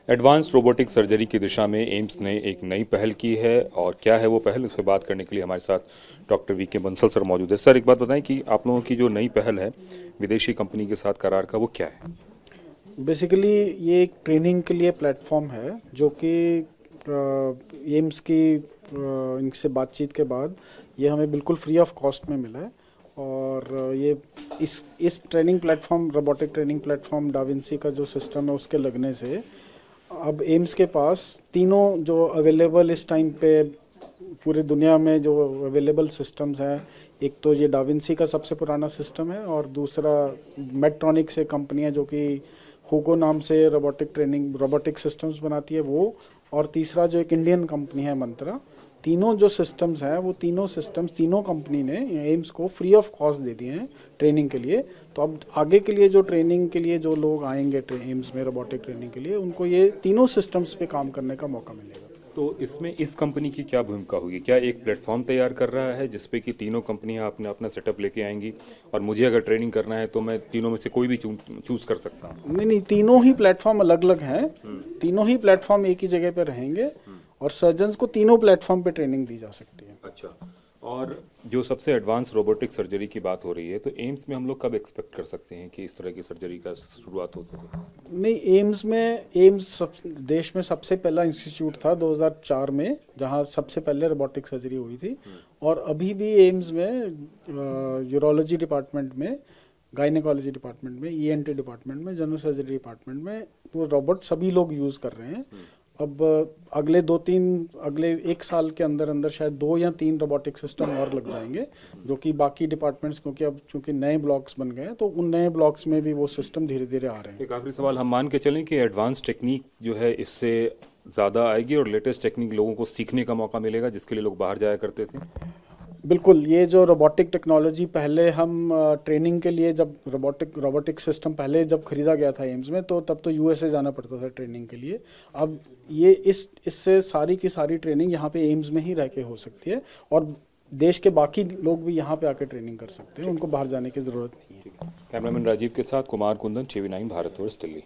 Advance robotic surgery की दिशा में AIIMS ने एक नई पहल की है और क्या है वो पहल, उस पर बात करने के लिए हमारे साथ डॉक्टर वीके बंसल सर मौजूद है। सर, एक बात बताएं कि आप लोगों की जो नई पहल है विदेशी कंपनी के साथ करार का, वो क्या है? बेसिकली ये एक ट्रेनिंग के लिए प्लेटफॉर्म है जो कि एम्स की इनसे बातचीत के बाद ये हमें बिल्कुल फ्री ऑफ कॉस्ट में मिला है। और ये इस training platform, robotic training platform DaVinci का जो सिस्टम है उसके लगने से अब एम्स के पास तीनों जो अवेलेबल इस टाइम पे पूरी दुनिया में जो अवेलेबल सिस्टम्स हैं, एक तो ये डाविंसी का सबसे पुराना सिस्टम है और दूसरा मेडट्रॉनिक से कंपनी है जो कि हुगो नाम से रोबोटिक सिस्टम्स बनाती है वो, और तीसरा जो एक इंडियन कंपनी है मंत्रा। तीनों जो सिस्टम्स हैं वो तीनों कंपनी ने एम्स को फ्री ऑफ कॉस्ट दे दिए हैं ट्रेनिंग के लिए। तो अब आगे के लिए जो ट्रेनिंग के लिए जो लोग आएंगे एम्स में रोबोटिक ट्रेनिंग के लिए, उनको ये तीनों सिस्टम्स पे काम करने का मौका मिलेगा। तो इसमें इस कंपनी की क्या भूमिका होगी? क्या एक प्लेटफॉर्म तैयार कर रहा है जिसपे कि तीनों कंपनियां अपने अपना सेटअप लेके आएंगी और मुझे अगर ट्रेनिंग करना है तो मैं तीनों में से कोई भी चूज कर सकता हूँ? नहीं नहीं, तीनों ही प्लेटफॉर्म अलग अलग हैं। तीनों ही प्लेटफॉर्म एक ही जगह पे रहेंगे और सर्जन्स को तीनों प्लेटफॉर्म पे ट्रेनिंग दी जा सकती है। अच्छा। और जो सबसे एडवांस रोबोटिक सर्जरी की बात हो रही है, तो एम्स में हम लोग कब एक्सपेक्ट कर सकते हैं कि इस तरह की सर्जरी का शुरुआत हो सके? नहीं, एम्स देश में सबसे पहला इंस्टीट्यूट था 2004 में, जहां सबसे पहले रोबोटिक सर्जरी हुई थी। और अभी भी एम्स में यूरोलॉजी डिपार्टमेंट में, गायनेकोलॉजी डिपार्टमेंट में, ईएनटी डिपार्टमेंट में, जनरल सर्जरी डिपार्टमेंट में वो रोबोट सभी लोग यूज कर रहे हैं। अब अगले एक साल के अंदर अंदर शायद 2 या 3 रोबोटिक सिस्टम और लग जाएंगे, जो कि बाकी डिपार्टमेंट्स, क्योंकि अब चूंकि नए ब्लॉक्स बन गए हैं तो उन नए ब्लॉक्स में भी वो सिस्टम धीरे धीरे आ रहे हैं। एक आखिरी सवाल, हम मान के चलें कि एडवांस टेक्निक जो है इससे ज़्यादा आएगी और लेटेस्ट टेक्निक लोगों को सीखने का मौका मिलेगा, जिसके लिए लोग बाहर जाया करते थे? बिल्कुल, ये जो रोबोटिक टेक्नोलॉजी पहले हम ट्रेनिंग के लिए, जब रोबोटिक सिस्टम पहले जब खरीदा गया था एम्स में, तो तब तो यूएसए जाना पड़ता था ट्रेनिंग के लिए। अब ये इससे सारी की सारी ट्रेनिंग यहाँ पे एम्स में ही रह के हो सकती है और देश के बाकी लोग भी यहाँ पे आके ट्रेनिंग कर सकते हैं, उनको बाहर जाने की ज़रूरत नहीं है। कैमरामैन राजीव के साथ कुमार कुंदन, टीवी 9 भारतवर्ष, दिल्ली।